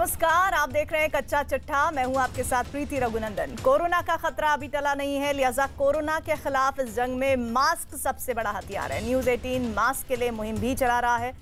नमस्कार, आप देख रहे हैं कच्चा चिट्ठा। मैं हूं आपके साथ प्रीति रघुनंदन। कोरोना का खतरा अभी टला नहीं है, लिहाजा कोरोना के खिलाफ इस जंग में मास्क सबसे बड़ा हथियार है। न्यूज 18 मास्क के लिए मुहिम भी चला रहा है।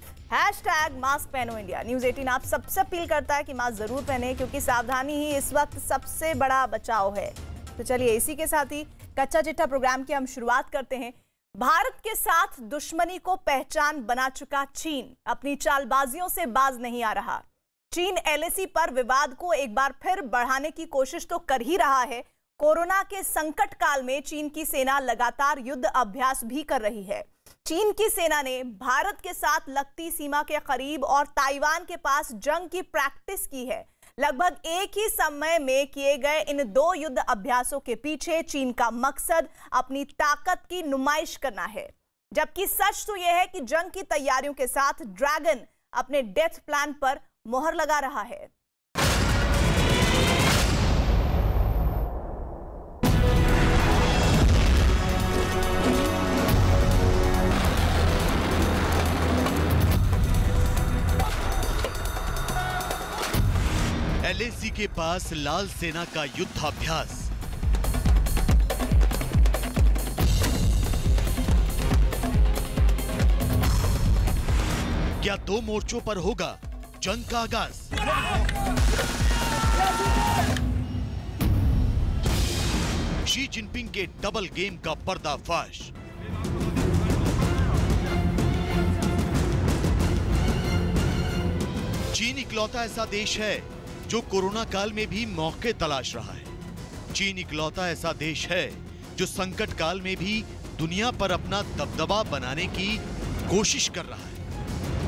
#मास्क पहनो इंडिया। न्यूज 18 आप सबसे अपील करता है कि मास्क जरूर पहने, क्योंकि सावधानी ही इस वक्त सबसे बड़ा बचाव है। तो चलिए इसी के साथ ही कच्चा चिट्ठा प्रोग्राम की हम शुरुआत करते हैं। भारत के साथ दुश्मनी को पहचान बना चुका चीन अपनी चालबाजियों से बाज नहीं आ रहा। चीन LAC पर विवाद को एक बार फिर बढ़ाने की कोशिश तो कर ही रहा है। कोरोना के संकट काल में चीन की सेना लगातार युद्ध अभ्यास भी कर रही है। चीन की सेना ने भारत के साथ लगती सीमा के करीब और ताइवान के पास जंग की प्रैक्टिस की है। लगभग एक ही समय में किए गए इन दो युद्ध अभ्यासों के पीछे चीन का मकसद अपनी ताकत की नुमाइश करना है। जबकि सच तो यह है कि जंग की तैयारियों के साथ ड्रैगन अपने डेथ प्लान पर मोहर लगा रहा है। LAC के पास लाल सेना का युद्धाभ्यास। क्या दो मोर्चों पर होगा जंग का आगाज? शी जिनपिंग के डबल गेम का पर्दाफाश। चीन इकलौता ऐसा देश है जो कोरोना काल में भी मौके तलाश रहा है। चीन इकलौता ऐसा देश है जो संकट काल में भी दुनिया पर अपना दबदबा बनाने की कोशिश कर रहा है।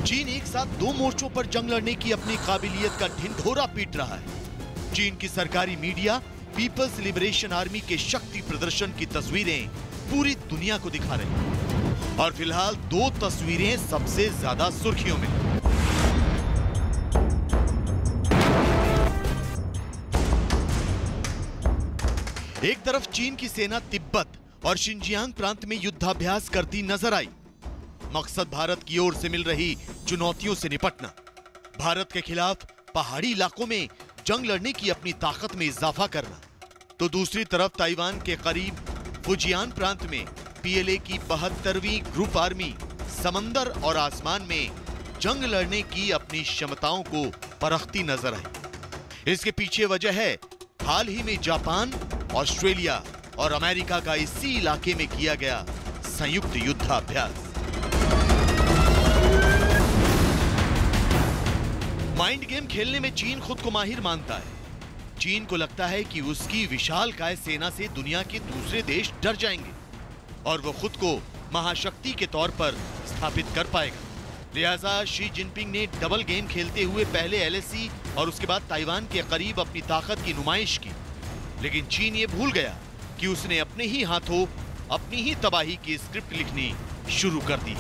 चीन एक साथ दो मोर्चों पर जंग लड़ने की अपनी काबिलियत का ढिंढोरा पीट रहा है। चीन की सरकारी मीडिया पीपल्स लिबरेशन आर्मी के शक्ति प्रदर्शन की तस्वीरें पूरी दुनिया को दिखा रही है। और फिलहाल दो तस्वीरें सबसे ज्यादा सुर्खियों में। एक तरफ चीन की सेना तिब्बत और शिनजियांग प्रांत में युद्धाभ्यास करती नजर आई। मकसद भारत की ओर से मिल रही चुनौतियों से निपटना, भारत के खिलाफ पहाड़ी इलाकों में जंग लड़ने की अपनी ताकत में इजाफा करना। तो दूसरी तरफ ताइवान के करीब फुजियान प्रांत में PLA की 72वीं ग्रुप आर्मी समंदर और आसमान में जंग लड़ने की अपनी क्षमताओं को परखती नजर आई। इसके पीछे वजह है हाल ही में जापान, ऑस्ट्रेलिया और अमेरिका का इसी इलाके में किया गया संयुक्त युद्धाभ्यास। माइंड गेम खेलने में चीन खुद को माहिर मानता है। चीन को लगता है कि उसकी विशालकाय सेना से दुनिया के दूसरे देश डर जाएंगे और वो खुद को महाशक्ति के तौर पर स्थापित कर पाएगा। लिहाजा शी जिनपिंग ने डबल गेम खेलते हुए पहले LAC और उसके बाद ताइवान के करीब अपनी ताकत की नुमाइश की। लेकिन चीन ये भूल गया कि उसने अपने ही हाथों अपनी ही तबाही की स्क्रिप्ट लिखनी शुरू कर दी।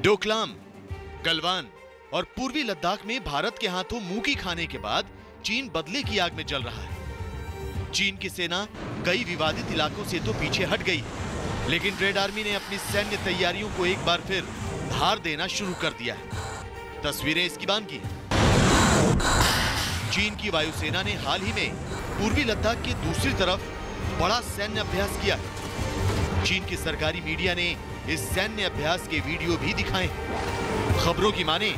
डोकलाम, गलवान और पूर्वी लद्दाख में भारत के हाथों मुंह की खाने के बाद चीन बदले की आग में जल रहा है। चीन की सेना कई विवादित इलाकों से तो पीछे हट गई है, लेकिन रेड आर्मी ने अपनी सैन्य तैयारियों को एक बार फिर धार देना शुरू कर दिया है। तस्वीरें इसकी बानगी। चीन की वायुसेना ने हाल ही में पूर्वी लद्दाख की दूसरी तरफ बड़ा सैन्य अभ्यास किया है। चीन की सरकारी मीडिया ने इस सैन्य अभ्यास के वीडियो भी दिखाए। खबरों की माने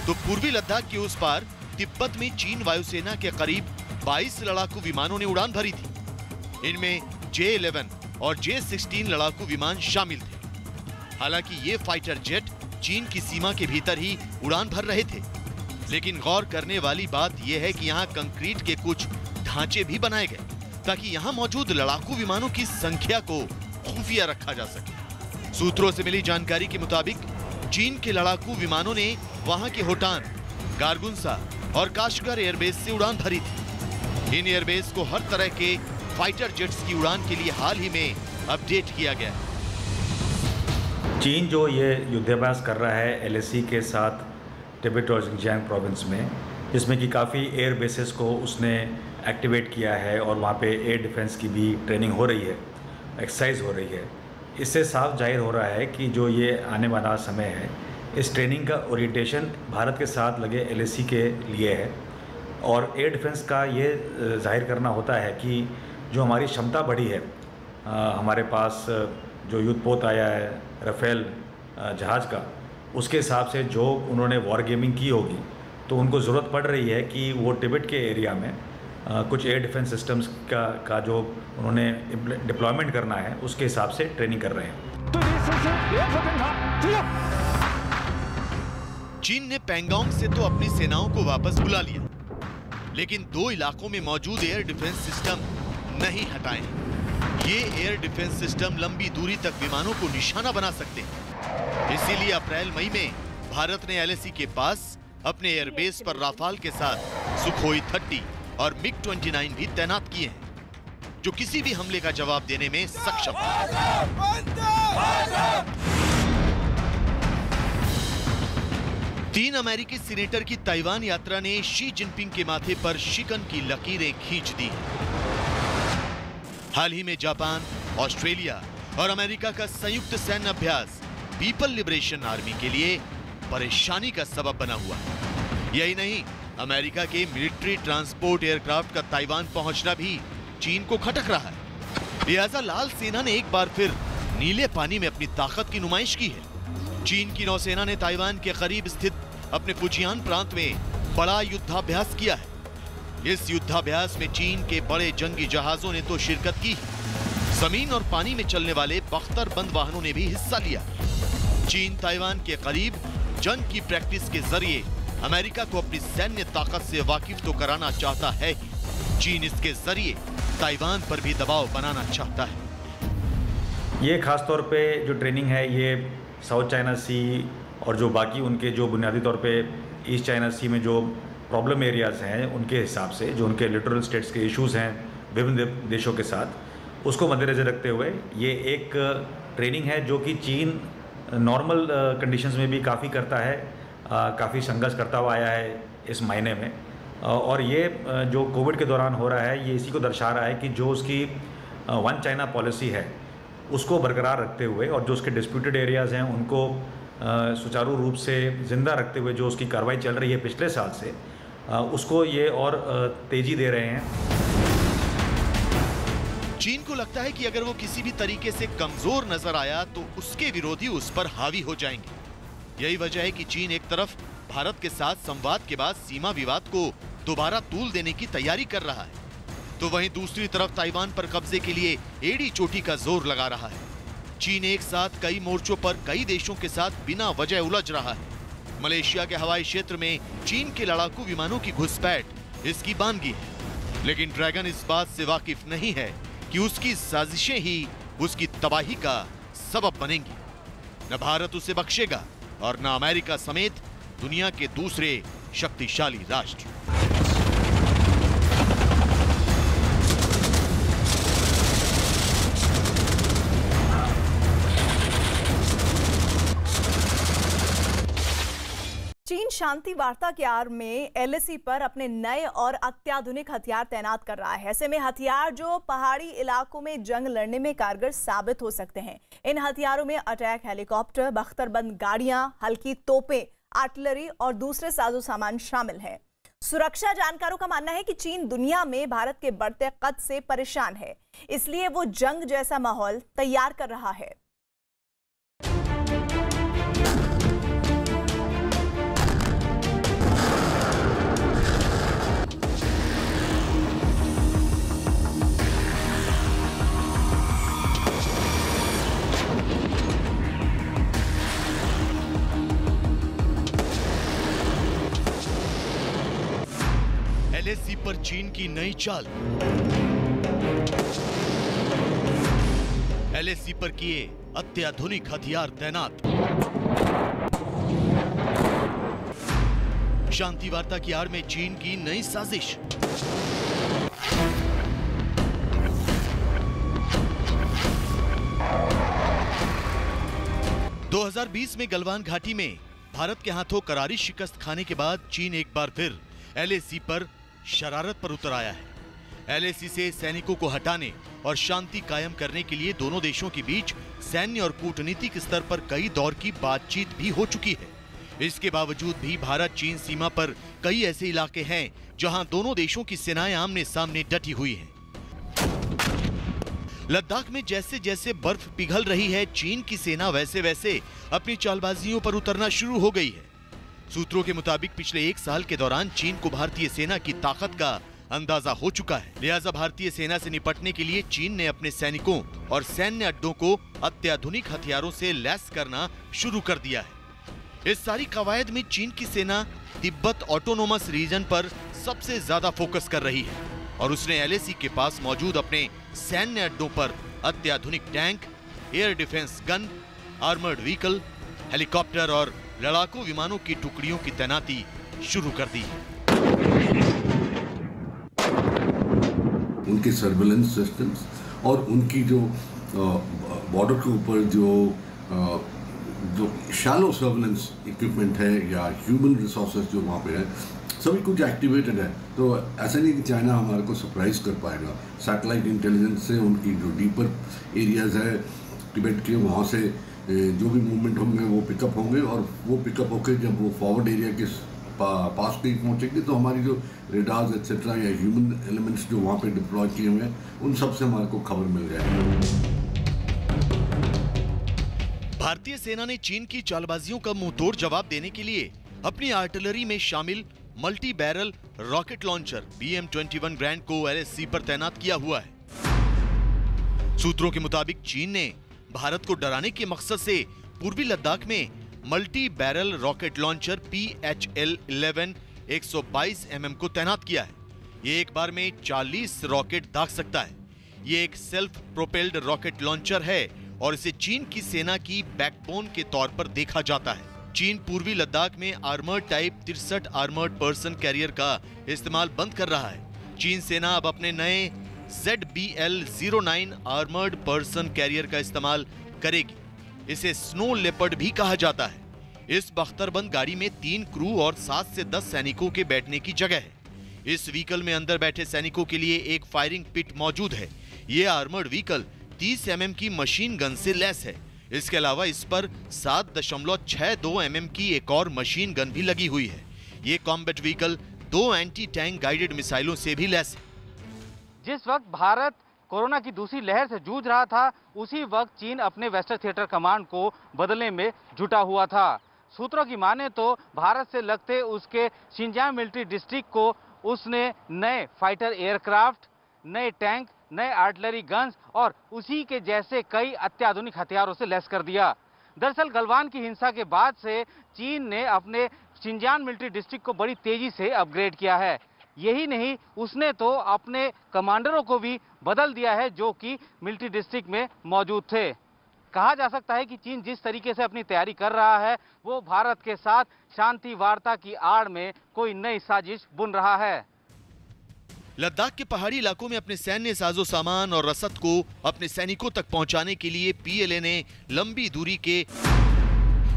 तो पूर्वी लद्दाख के उस पार तिब्बत में चीन वायुसेना के करीब 22 लड़ाकू विमानों ने उड़ान भरी थी। इनमें J-11 और J-16 लड़ाकू विमान शामिल थे। हालांकि ये फाइटर जेट चीन की सीमा के भीतर ही उड़ान भर रहे थे। लेकिन गौर करने वाली बात यह है कि यहाँ कंक्रीट के कुछ ढांचे भी बनाए गए ताकि यहाँ मौजूद लड़ाकू विमानों की संख्या को खुफिया रखा जा सके। सूत्रों से मिली जानकारी के मुताबिक चीन के लड़ाकू विमानों ने वहां के होटान, गारगुंसा और काशगर एयरबेस से उड़ान भरी थी। इन एयरबेस को हर तरह के फाइटर जेट्स की उड़ान के लिए हाल ही में अपडेट किया गया है। चीन जो ये युद्धाभ्यास कर रहा है LAC के साथ तिब्बत और शिनजियांग प्रोविंस में, जिसमें कि काफ़ी एयर बेसेस को उसने एक्टिवेट किया है और वहाँ पे एयर डिफेंस की भी ट्रेनिंग हो रही है। एक्सरसाइज हो रही है, इससे साफ जाहिर हो रहा है कि जो ये आने वाला समय है, इस ट्रेनिंग का ओरिएंटेशन भारत के साथ लगे LAC के लिए है। और एयर डिफेंस का ये जाहिर करना होता है कि जो हमारी क्षमता बढ़ी है, हमारे पास जो युद्धपोत आया है राफेल जहाज़ का, उसके हिसाब से जो उन्होंने वॉर गेमिंग की होगी, तो उनको ज़रूरत पड़ रही है कि वो तिब्बत के एरिया में कुछ एयर डिफेंस सिस्टम्स का जो उन्होंने डिप्लॉयमेंट करना है, उसके हिसाब से ट्रेनिंग कर रहे हैं। चीन ने पैंगोंग से तो अपनी सेनाओं को वापस बुला लिया, लेकिन 2 इलाकों में मौजूद एयर डिफेंस सिस्टम नहीं हटाए। ये एयर डिफेंस सिस्टम लंबी दूरी तक विमानों को निशाना बना सकते हैं। इसीलिए अप्रैल-मई में भारत ने LAC के पास अपने एयरबेस पर राफाल के साथ सुखोई 30 और MiG-29 भी तैनात किए हैं, जो किसी भी हमले का जवाब देने में सक्षम है। 3 अमेरिकी सीनेटर की ताइवान यात्रा ने शी जिनपिंग के माथे पर शिकन की लकीरें खींच दी हैं। हाल ही में जापान, ऑस्ट्रेलिया और अमेरिका का संयुक्त सैन्य अभ्यास पीपल लिबरेशन आर्मी के लिए परेशानी का सबब बना हुआ है। यही नहीं, अमेरिका के मिलिट्री ट्रांसपोर्ट एयरक्राफ्ट का ताइवान पहुंचना भी चीन को खटक रहा है। लिहाजा लाल सेना ने एक बार फिर नीले पानी में अपनी ताकत की नुमाइश की है। चीन की नौसेना ने ताइवान के करीब स्थित अपने फुजियान प्रांत में बड़ा युद्धाभ्यास किया है। इस युद्धाभ्यास में चीन के बड़े जंगी जहाजों ने तो शिरकत की, जमीन और पानी में चलने वाले बख्तरबंद वाहनों ने भी हिस्सा लिया। चीन ताइवान के करीब जंग की प्रैक्टिस के जरिए अमेरिका को अपनी सैन्य ताकत से वाकिफ तो कराना चाहता है ही, चीन इसके जरिए ताइवान पर भी दबाव बनाना चाहता है। ये खास तौर पे जो ट्रेनिंग है, ये साउथ चाइना सी और जो बाकी उनके जो बुनियादी तौर पे ईस्ट चाइना सी में जो प्रॉब्लम एरियाज़ हैं, उनके हिसाब से जो उनके लिटरल स्टेट्स के इश्यूज़ हैं विभिन्न देशों के साथ, उसको मद्देनजर रखते हुए ये एक ट्रेनिंग है जो कि चीन नॉर्मल कंडीशंस में भी काफ़ी करता है, काफ़ी संघर्ष करता हुआ आया है इस महीने में। और ये जो कोविड के दौरान हो रहा है, ये इसी को दर्शा रहा है कि जो उसकी वन चाइना पॉलिसी है उसको बरकरार रखते हुए और जो उसके डिस्प्यूटेड एरियाज़ हैं उनको सुचारू रूप से ज़िंदा रखते हुए जो उसकी कार्रवाई चल रही है पिछले साल से, उसको ये और तेज़ी दे रहे हैं। चीन को लगता है कि अगर वो किसी भी तरीके से कमजोर नजर आया तो उसके विरोधी उस पर हावी हो जाएंगे। यही वजह है कि चीन एक तरफ भारत के साथ संवाद के बाद सीमा विवाद को दोबारा तूल देने की तैयारी कर रहा है, तो वहीं दूसरी तरफ ताइवान पर कब्जे के लिए एड़ी चोटी का जोर लगा रहा है। चीन एक साथ कई मोर्चों पर कई देशों के साथ बिना वजह उलझ रहा है। मलेशिया के हवाई क्षेत्र में चीन के लड़ाकू विमानों की घुसपैठ इसकी बानगी है, लेकिन ड्रैगन इस बात से वाकिफ नहीं है कि उसकी साजिशें ही उसकी तबाही का सबब बनेंगी। न भारत उसे बख्शेगा और न अमेरिका समेत दुनिया के दूसरे शक्तिशाली राष्ट्र। चीन शांति वार्ता के आड़ में LAC पर अपने नए और अत्याधुनिक हथियार तैनात कर रहा है। ऐसे में हथियार जो पहाड़ी इलाकों में जंग लड़ने में कारगर साबित हो सकते हैं। इन हथियारों में अटैक हेलीकॉप्टर, बख्तरबंद गाड़ियां, हल्की तोपें, आर्टिलरी और दूसरे साजो सामान शामिल हैं। सुरक्षा जानकारों का मानना है कि चीन दुनिया में भारत के बढ़ते कद से परेशान है, इसलिए वो जंग जैसा माहौल तैयार कर रहा है। LAC पर चीन की नई चाल। LAC पर किए अत्याधुनिक हथियार तैनात। शांति वार्ता की आड़ में चीन की नई साजिश। – 2020 में गलवान घाटी में भारत के हाथों करारी शिकस्त खाने के बाद चीन एक बार फिर LAC पर शरारत पर उतर आया है। LAC से सैनिकों को हटाने और शांति कायम करने के लिए दोनों देशों के बीच सैन्य और कूटनीतिक स्तर पर कई दौर की बातचीत भी हो चुकी है। इसके बावजूद भी भारत चीन सीमा पर कई ऐसे इलाके हैं जहां दोनों देशों की सेनाएं आमने सामने डटी हुई हैं। लद्दाख में जैसे जैसे बर्फ पिघल रही है, चीन की सेना वैसे वैसे अपनी चालबाजियों पर उतरना शुरू हो गई है। सूत्रों के मुताबिक पिछले 1 साल के दौरान चीन को भारतीय सेना की ताकत का अंदाजा हो चुका है। लिहाजा भारतीय सेना से निपटने के लिए चीन ने अपने सैनिकों और सैन्य अड्डों को अत्याधुनिक हथियारों से लैस करना शुरू कर दिया है। इस सारी कवायद में चीन की सेना तिब्बत ऑटोनोमस रीजन पर सबसे ज्यादा फोकस कर रही है और उसने LAC के पास मौजूद अपने सैन्य अड्डों पर अत्याधुनिक tank, air defence gun, armoured vehicle, helicopter और लड़ाकू विमानों की टुकड़ियों की तैनाती शुरू कर दी है। उनके सर्वेलेंस सिस्टम्स और उनकी जो बॉर्डर के ऊपर जो शैलो सर्वेलेंस इक्विपमेंट है या ह्यूमन रिसोर्सेज जो वहाँ पे है, सभी कुछ एक्टिवेटेड है। तो ऐसा नहीं कि चाइना हमारे को सरप्राइज कर पाएगा। सैटेलाइट इंटेलिजेंस से उनकी जो डीपर एरियाज है तिब्बत के, वहाँ से जो भी मूवमेंट होंगे वो पिकअप होंगे और वो पिकअप होकर जब वो फॉरवर्ड एरिया के पास पे पहुँचेंगे तो हमारी जो रेडार्स एक्सेट्रा या ह्यूमन एलिमेंट्स जो वहाँ पे डिप्लॉय किए हुए हैं उन सब से हमारे को खबर मिल जाएगी। भारतीय सेना ने चीन की चालबाजियों का मुंहतोड़ जवाब देने के लिए अपनी आर्टिलरी में शामिल multi barrel rocket launcher BM-21 grand को LAC पर तैनात किया हुआ है। सूत्रों के मुताबिक चीन ने भारत को डराने के मकसद से पूर्वी लद्दाख में multi barrel rocket launcher PHL-11 122 mm को तैनात किया है। ये एक बार में 40 रॉकेट दाग सकता है। ये एक सेल्फ प्रोपेल्ड रॉकेट लॉन्चर है और इसे चीन की सेना की बैकबोन के तौर पर देखा जाता है। चीन पूर्वी लद्दाख में armoured type 63 armoured person carrier का इस्तेमाल बंद कर रहा है। चीन सेना अब अपने नए ZBL-09 आर्मर्ड पर्सन कैरियर का इस्तेमाल करेगी। इसे स्नो लेपर्ड भी कहा जाता है। इस बख्तरबंद गाड़ी में 3 क्रू और 7 से 10 सैनिकों के बैठने की जगह है। इस व्हीकल में अंदर बैठे सैनिकों के लिए एक फायरिंग पिट मौजूद है। ये आर्मर्ड व्हीकल 30 mm की मशीन गन से लैस है। इसके अलावा इस पर 7.62 mm की एक और मशीन गन भी लगी हुई है। ये combat vehicle 2 anti tank guided मिसाइलों से भी लैस है। जिस वक्त भारत कोरोना की दूसरी लहर से जूझ रहा था, उसी वक्त चीन अपने वेस्टर्न थिएटर कमांड को बदलने में जुटा हुआ था। सूत्रों की माने तो भारत से लगते उसके शिनजियांग मिलिट्री डिस्ट्रिक्ट को उसने नए फाइटर एयरक्राफ्ट, नए टैंक, नए आर्टिलरी गन्स और उसी के जैसे कई अत्याधुनिक हथियारों से लैस कर दिया। दरअसल गलवान की हिंसा के बाद से चीन ने अपने शिनजियांग मिलिट्री डिस्ट्रिक्ट को बड़ी तेजी से अपग्रेड किया है। यही नहीं, उसने तो अपने कमांडरों को भी बदल दिया है जो कि मिलिट्री डिस्ट्रिक्ट में मौजूद थे। कहा जा सकता है कि चीन जिस तरीके से अपनी तैयारी कर रहा है वो भारत के साथ शांति वार्ता की आड़ में कोई नई साजिश बुन रहा है। लद्दाख के पहाड़ी इलाकों में अपने सैन्य साजो सामान और रसद को अपने सैनिकों तक पहुंचाने के लिए PLA ने लंबी दूरी के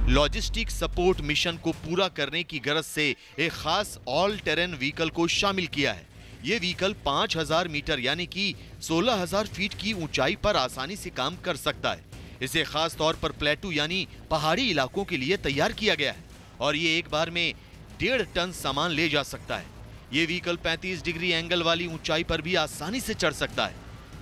लॉजिस्टिक सपोर्ट मिशन को पूरा करने की गरज से एक खास ऑल टेरेन व्हीकल को शामिल किया है। ये व्हीकल 5000 मीटर यानी कि 16000 फीट की ऊंचाई पर आसानी से काम कर सकता है। इसे खास तौर पर प्लेटू यानी पहाड़ी इलाकों के लिए तैयार किया गया है और ये एक बार में 1.5 टन सामान ले जा सकता है। ये व्हीकल 35 डिग्री एंगल वाली ऊंचाई पर भी आसानी से चढ़ सकता है।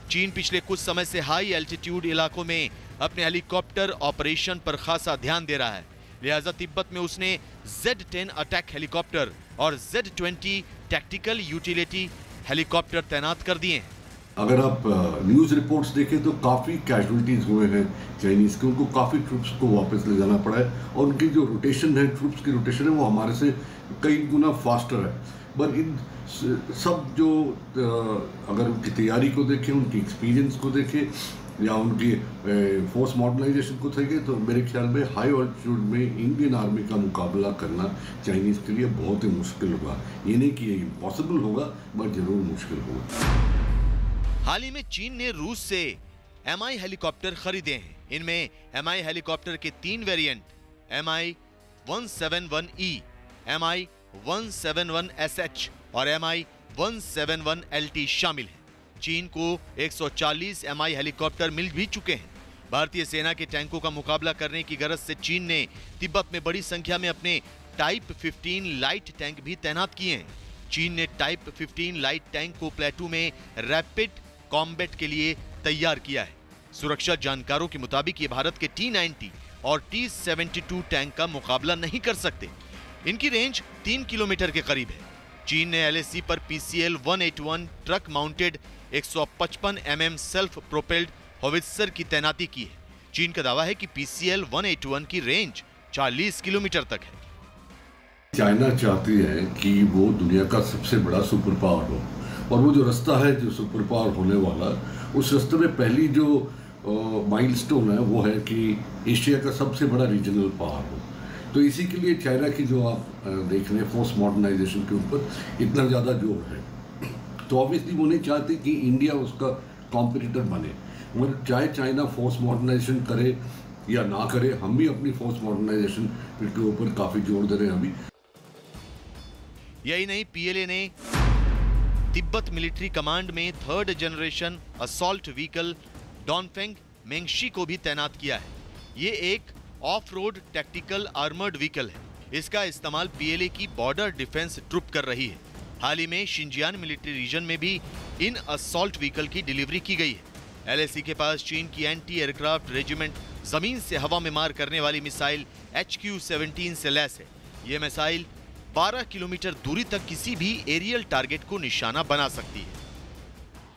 चीन पिछले कुछ समय से हाई एल्टीट्यूड इलाकों में अपने हेलीकॉप्टर ऑपरेशन पर खासा ध्यान दे रहा है। लिहाजा तिब्बत में उसने Z-10 अटैक हेलीकॉप्टर और Z-20 टैक्टिकल यूटिलिटी हेलीकॉप्टर तैनात कर दिए हैं। अगर आप न्यूज़ रिपोर्ट्स देखें तो काफ़ी कैजुअलिटीज़ हुए हैं चाइनीज़ के। उनको काफ़ी ट्रूप्स को वापस ले जाना पड़ा है और उनकी जो रोटेशन है, ट्रूप्स की रोटेशन है, वो हमारे से कई गुना फास्टर है। बट इन सब जो अगर उनकी तैयारी को देखें, उनकी एक्सपीरियंस को देखें या उनकी फोर्स मॉडर्नाइजेशन को देखें तो मेरे ख्याल में हाई ऑल्टीट्यूड में इंडियन आर्मी का मुकाबला करना चाइनीज़ के लिए बहुत ही मुश्किल होगा। ये नहीं कि इम्पॉसिबल होगा, बट जरूर मुश्किल होगा। हाल ही में चीन ने रूस से MI हेलीकॉप्टर खरीदे हैं। इनमें MI हेलीकॉप्टर के 3 वेरिएंट MI-171E, MI-171SH और MI 171 LT शामिल हैं। चीन को 140 Mi हेलीकॉप्टर मिल भी चुके हैं। भारतीय सेना के टैंकों का मुकाबला करने की गरज से चीन ने तिब्बत में बड़ी संख्या में अपने टाइप 15 लाइट टैंक भी तैनात किए हैं। चीन ने टाइप 15 लाइट टैंक को प्लेटू में रैपिड कॉम्बैट के लिए तैयार किया है। सुरक्षा जानकारों के मुताबिक ये भारत के T-90 और T-72 टैंक का मुकाबला नहीं कर सकते। इनकी रेंज 3 किलोमीटर के करीब है। चीन ने LAC पर PCL-181 truck mounted 155 mm self propelled howitzer की तैनाती की है। चीन का दावा है कि PCL-181 की रेंज 40 किलोमीटर तक है। चाइना चाहती है कि वो दुनिया का सबसे बड़ा सुपर पावर हो, और वो जो रास्ता है जो सुपर पावर होने वाला, उस रास्ते में पहली जो माइलस्टोन है वो है कि एशिया का सबसे बड़ा रीजनल पावर हो। तो इसी के लिए चाइना की जो आप देख रहे हैं फोर्स मॉडर्नाइजेशन के ऊपर इतना ज़्यादा जोर है। तो ऑब्वियसली वो नहीं चाहती कि इंडिया उसका कॉम्पिटिटर बने, मगर चाहे चाइना फोर्स मॉडर्नाइजेशन करे या ना करे, हम भी अपनी फोर्स मॉडर्नाइजेशन के ऊपर काफ़ी जोर दे रहे हैं अभी। यही नहीं, PLA ने तिब्बत मिलिट्री कमांड में 3rd जनरेशन असॉल्ट व्हीकल डॉनफेंग मेंगशी को भी तैनात किया है। ये एक of road tactical armoured vehicle है। इसका इस्तेमाल PLA की बॉर्डर डिफेंस ट्रुप कर रही है। हाल ही में शिंजियान मिलिट्री रीजन में भी इन असॉल्ट व्हीकल की डिलीवरी की गई है। LAC के पास चीन की एंटी एयरक्राफ्ट रेजिमेंट जमीन से हवा में मार करने वाली मिसाइल HQ-17 से लैस है। ये मिसाइल 12 किलोमीटर दूरी तक किसी भी एरियल टारगेट को निशाना बना सकती है।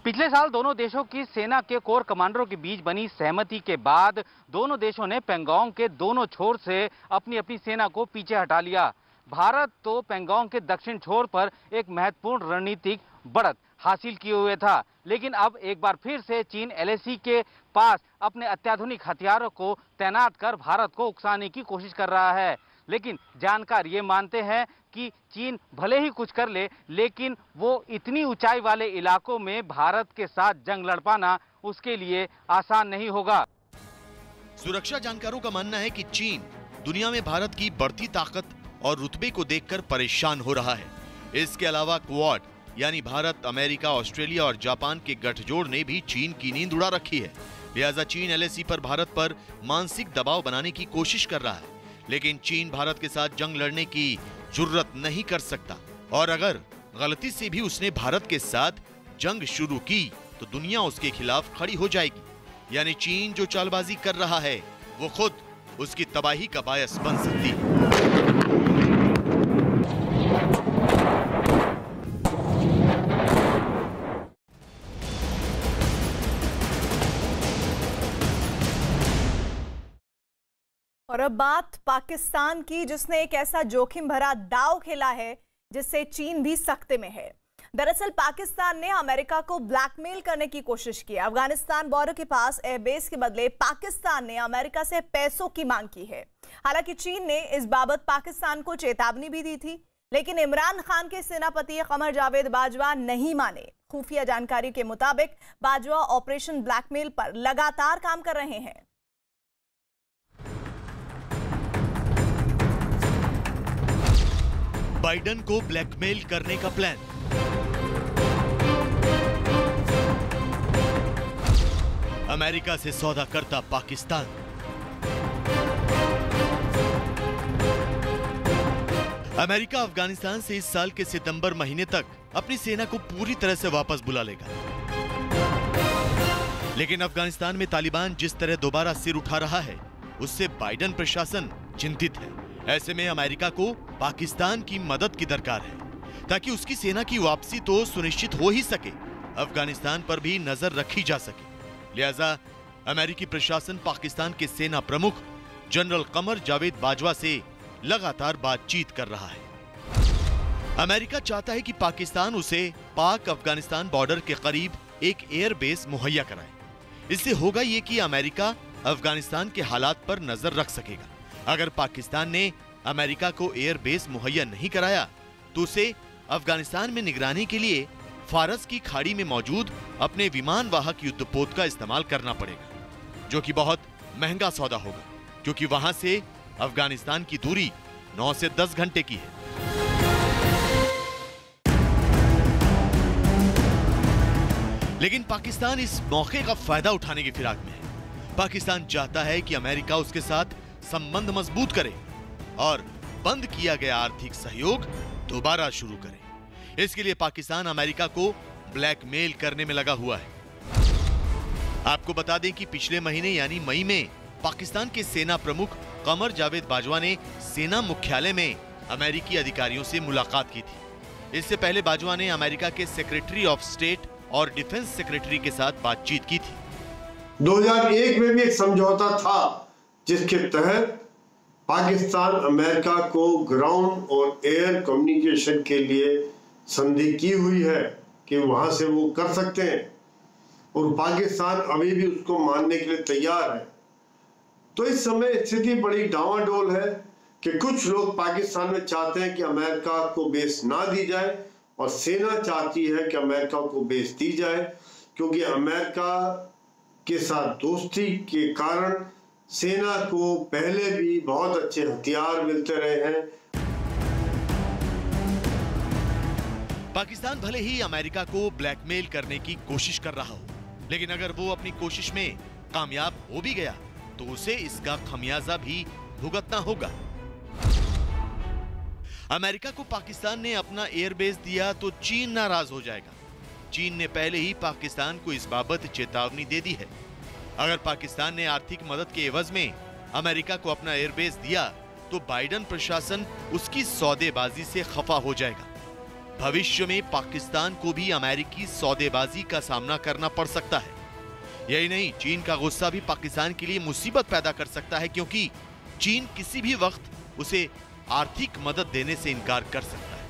पिछले साल दोनों देशों की सेना के कोर कमांडरों के बीच बनी सहमति के बाद दोनों देशों ने पेंगोंग के दोनों छोर से अपनी अपनी सेना को पीछे हटा लिया। भारत तो पेंगोंग के दक्षिण छोर पर एक महत्वपूर्ण रणनीतिक बढ़त हासिल किए हुए था, लेकिन अब एक बार फिर से चीन LAC के पास अपने अत्याधुनिक हथियारों को तैनात कर भारत को उकसाने की कोशिश कर रहा है। लेकिन जानकार ये मानते हैं कि चीन भले ही कुछ कर ले, लेकिन वो इतनी ऊंचाई वाले इलाकों में भारत के साथ जंग लड़ पाना उसके लिए आसान नहीं होगा। सुरक्षा जानकारों का मानना है कि चीन दुनिया में भारत की बढ़ती ताकत और रुतबे को देखकर परेशान हो रहा है। इसके अलावा क्वाड यानी भारत, अमेरिका, ऑस्ट्रेलिया और जापान के गठजोड़ ने भी चीन की नींद उड़ा रखी है। लिहाजा चीन LAC पर भारत पर मानसिक दबाव बनाने की कोशिश कर रहा है, लेकिन चीन भारत के साथ जंग लड़ने की जुर्रत नहीं कर सकता, और अगर गलती से भी उसने भारत के साथ जंग शुरू की तो दुनिया उसके खिलाफ खड़ी हो जाएगी। यानी चीन जो चालबाजी कर रहा है वो खुद उसकी तबाही का बायस बन सकती है। और अब बात पाकिस्तान की, जिसने एक ऐसा जोखिम भरा दांव खेला है जिससे चीन भी सख्ते में है। दरअसल पाकिस्तान ने अमेरिका को ब्लैकमेल करने की कोशिश की। अफगानिस्तान बॉर्डर के पास एयरबेस के बदले पाकिस्तान ने अमेरिका से पैसों की मांग की है। हालांकि चीन ने इस बाबत पाकिस्तान को चेतावनी भी दी थी, लेकिन इमरान खान के सेनापति कमर जावेद बाजवा नहीं माने। खुफिया जानकारी के मुताबिक बाजवा ऑपरेशन ब्लैकमेल पर लगातार काम कर रहे हैं। बाइडेन को ब्लैकमेल करने का प्लान। अमेरिका से सौदा करता पाकिस्तान। अमेरिका अफगानिस्तान से इस साल के सितंबर महीने तक अपनी सेना को पूरी तरह से वापस बुला लेगा, लेकिन अफगानिस्तान में तालिबान जिस तरह दोबारा सिर उठा रहा है उससे बाइडेन प्रशासन चिंतित है। ऐसे में अमेरिका को पाकिस्तान की मदद की दरकार है ताकि उसकी सेना की वापसी तो सुनिश्चित हो ही सके, अफगानिस्तान पर भी नजर रखी जा सके। लिहाजा अमेरिकी प्रशासन पाकिस्तान के सेना प्रमुख जनरल कमर जावेद बाजवा से लगातार बातचीत कर रहा है। अमेरिका चाहता है कि पाकिस्तान उसे पाक अफगानिस्तान बॉर्डर के करीब एक एयरबेस मुहैया कराए। इससे होगा ये कि अमेरिका अफगानिस्तान के हालात पर नजर रख सकेगा। अगर पाकिस्तान ने अमेरिका को एयरबेस मुहैया नहीं कराया तो उसे अफगानिस्तान में निगरानी के लिए फारस की खाड़ी में मौजूद अपने विमान वाहक युद्धपोत का इस्तेमाल करना पड़ेगा, जो कि बहुत महंगा सौदा होगा, क्योंकि वहां से अफगानिस्तान की दूरी 9 से 10 घंटे की है। लेकिन पाकिस्तान इस मौके का फायदा उठाने की फिराक में है। पाकिस्तान चाहता है कि अमेरिका उसके साथ संबंध मजबूत करे और बंद किया गया आर्थिक सहयोग दोबारा शुरू करे। इसके लिए पाकिस्तान अमेरिका को ब्लैकमेल करने में लगा हुआ है। आपको बता दें कि पिछले महीने यानी मई में पाकिस्तान के सेना प्रमुख कमर जावेद बाजवा ने सेना मुख्यालय में अमेरिकी अधिकारियों से मुलाकात की थी। इससे पहले बाजवा ने अमेरिका के सेक्रेटरी ऑफ स्टेट और डिफेंस सेक्रेटरी के साथ बातचीत की थी। 2001 में भी एक समझौता था जिसके तहत पाकिस्तान अमेरिका को ग्राउंड और एयर कम्युनिकेशन के लिए संधि की हुई है कि वहां से वो कर सकते हैं, और पाकिस्तान अभी भी उसको मानने के लिए तैयार है। तो इस समय स्थिति बड़ी डावाडोल है कि कुछ लोग पाकिस्तान में चाहते हैं कि अमेरिका को बेस ना दी जाए और सेना चाहती है कि अमेरिका को बेस दी जाए, क्योंकि अमेरिका के साथ दोस्ती के कारण सेना को पहले भी बहुत अच्छे हथियार मिलते रहे हैं। पाकिस्तान भले ही अमेरिका को ब्लैकमेल करने की कोशिश कर रहा हो, लेकिन अगर वो अपनी कोशिश में कामयाब हो भी गया तो उसे इसका खमियाजा भी भुगतना होगा। अमेरिका को पाकिस्तान ने अपना एयरबेस दिया तो चीन नाराज हो जाएगा। चीन ने पहले ही पाकिस्तान को इस बाबत चेतावनी दे दी है। अगर पाकिस्तान ने आर्थिक मदद के एवज में अमेरिका को अपना एयरबेस दिया तो बाइडेन प्रशासन उसकी सौदेबाजी से खफा हो जाएगा। भविष्य में पाकिस्तान को भी अमेरिकी सौदेबाजी का सामना करना पड़ सकता है। यही नहीं, चीन का गुस्सा भी पाकिस्तान के लिए मुसीबत पैदा कर सकता है, क्योंकि चीन किसी भी वक्त उसे आर्थिक मदद देने से इनकार कर सकता है।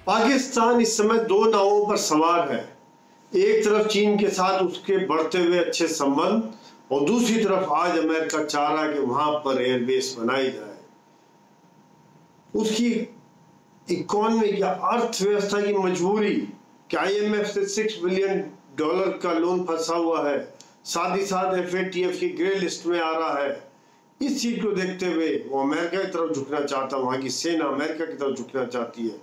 पाकिस्तान इस समय दो नावों पर सवार है। एक तरफ चीन के साथ उसके बढ़ते हुए अच्छे संबंध, और दूसरी तरफ आज अमेरिका चाह रहा है कि वहां पर एयरबेस बनाई जाए। उसकी इकोनॉमी या अर्थव्यवस्था की मजबूरी कि IMF से $6 बिलियन का लोन फंसा हुआ है, साथ ही साथ FATF की ग्रे लिस्ट में आ रहा है। इस चीज को देखते हुए वो अमेरिका की तरफ झुकना चाहता है, वहां की सेना अमेरिका की तरफ झुकना चाहती है।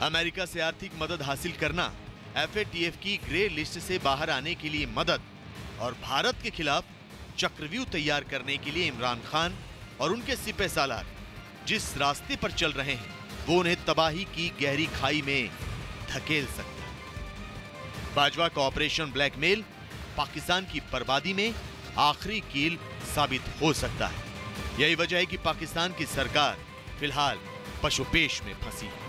अमेरिका से आर्थिक मदद हासिल करना, FATF की ग्रे लिस्ट से बाहर आने के लिए मदद और भारत के खिलाफ चक्रव्यूह तैयार करने के लिए इमरान खान और उनके सिपह सालार जिस रास्ते पर चल रहे हैं वो उन्हें तबाही की गहरी खाई में धकेल सकता है। बाजवा का ऑपरेशन ब्लैकमेल पाकिस्तान की बर्बादी में आखिरी कील साबित हो सकता है। यही वजह है कि पाकिस्तान की सरकार फिलहाल पशुपेश में फंसी है।